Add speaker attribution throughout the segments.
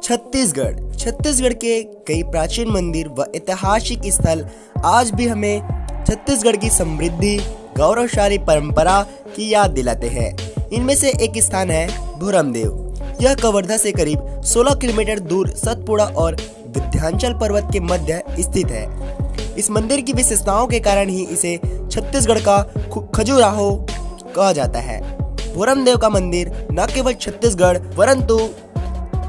Speaker 1: छत्तीसगढ़ के कई प्राचीन मंदिर व ऐतिहासिक स्थल आज भी हमें छत्तीसगढ़ की समृद्धि गौरवशाली परंपरा की याद दिलाते हैं। इनमें से एक स्थान है भोरमदेव। यह कवर्धा से करीब 16 किलोमीटर दूर सतपुड़ा और विंध्याचल पर्वत के मध्य स्थित है। इस मंदिर की विशेषताओं के कारण ही इसे छत्तीसगढ़ का खजुराहो कहा जाता है। भोरमदेव का मंदिर न केवल छत्तीसगढ़ परंतु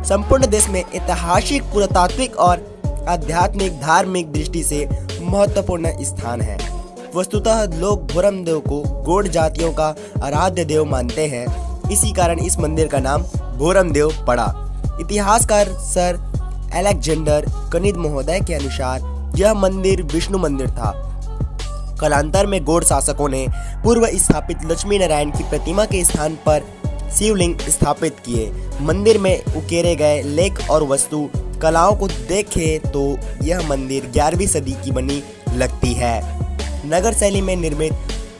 Speaker 1: संपूर्ण देश में ऐतिहासिक, पुरातात्विक और आध्यात्मिक धार्मिक दृष्टि से महत्वपूर्ण स्थान है। वस्तुतः लोग भोरमदेव को गोंड जातियों का आराध्य देव मानते हैं, इसी कारण इस मंदिर का नाम भोरमदेव पड़ा। इतिहासकार सर अलेक्जेंडर कनिद महोदय के अनुसार यह मंदिर विष्णु मंदिर था। कालांतर में गोंड शासकों ने पूर्व स्थापित लक्ष्मी नारायण की प्रतिमा के स्थान पर शिवलिंग स्थापित किए। मंदिर में उकेरे गए लेख और वस्तु कलाओं को देखें तो यह मंदिर 11वीं सदी की बनी लगती है। नगर शैली में निर्मित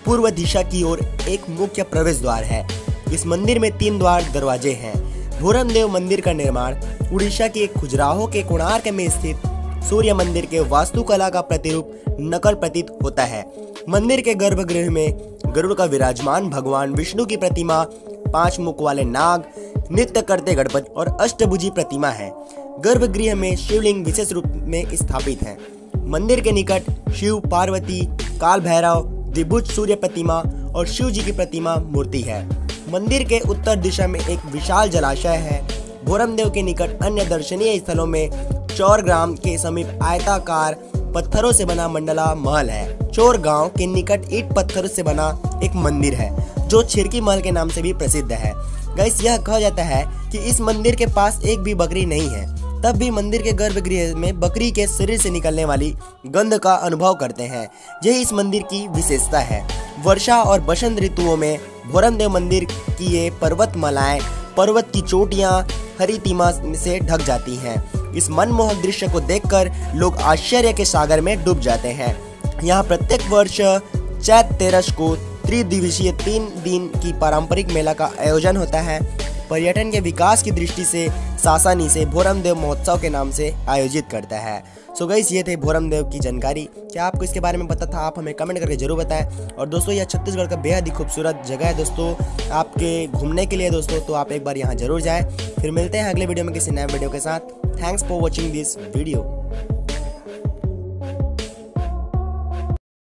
Speaker 1: पूर्व दिशा की ओर एक मुख्य प्रवेश द्वार है। इस मंदिर में 3 द्वार दरवाजे हैं। भोरमदेव मंदिर का निर्माण उड़ीसा के खजुराहो के कोणार्क में स्थित सूर्य मंदिर के वास्तुकला का प्रतिरूप नकल प्रतीत होता है। मंदिर के गर्भगृह में गरुड़ का विराजमान भगवान विष्णु की प्रतिमा, 5 मुख वाले नाग, नृत्य करते गणपति और अष्टभुजी प्रतिमा है। गर्भगृह में शिवलिंग विशेष रूप में स्थापित है। मंदिर के निकट शिव, पार्वती, काल भैरव, द्विभुज सूर्य प्रतिमा और शिव जी की प्रतिमा मूर्ति है। मंदिर के उत्तर दिशा में एक विशाल जलाशय है। भोरमदेव के निकट अन्य दर्शनीय स्थलों में चौर ग्राम के समीप आयताकार पत्थरों से बना मंडला महल है। चौर गांव के निकट ईंट पत्थरों से बना एक मंदिर है जो छिरकी महल के नाम से भी प्रसिद्ध है। गाइस, यह कहा जाता है कि इस मंदिर के पास एक भी बकरी नहीं है, तब भी मंदिर के गर्भगृह में बकरी के शरीर से निकलने वाली गंध का अनुभव करते हैं। यही इस मंदिर की विशेषता है। वर्षा और बसंत ऋतुओं में भोरमदेव मंदिर की ये पर्वतमालाएं, पर्वत की चोटियां हरितिमा से ढक जाती हैं। इस मनमोहक दृश्य को देखकर लोग आश्चर्य के सागर में डूब जाते हैं। यहाँ प्रत्येक वर्ष चैत तेरस को त्रिदिवसीय 3 दिन की पारंपरिक मेला का आयोजन होता है। पर्यटन के विकास की दृष्टि से शासन इसे भोरमदेव महोत्सव के नाम से आयोजित करता है। सो गाइस, ये थे भोरमदेव की जानकारी। क्या आपको इसके बारे में पता था? आप हमें कमेंट करके जरूर बताएं। और दोस्तों, यह छत्तीसगढ़ का बेहद ही खूबसूरत जगह है दोस्तों, आपके घूमने के लिए दोस्तों, तो आप एक बार यहाँ जरूर जाएं। फिर मिलते हैं अगले वीडियो में किसी नए वीडियो के साथ। Thanks for watching this video.